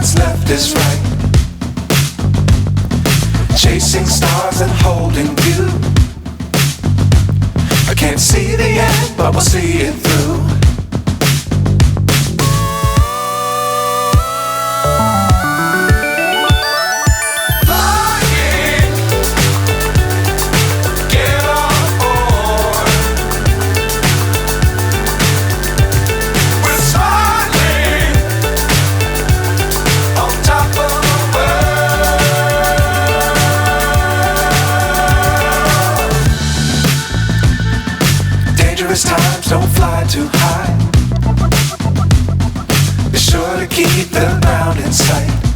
what's left is right. Chasing stars and holding you. I can't see the end, but we'll see it through. Times don't fly too high. Be sure to keep the ground in sight.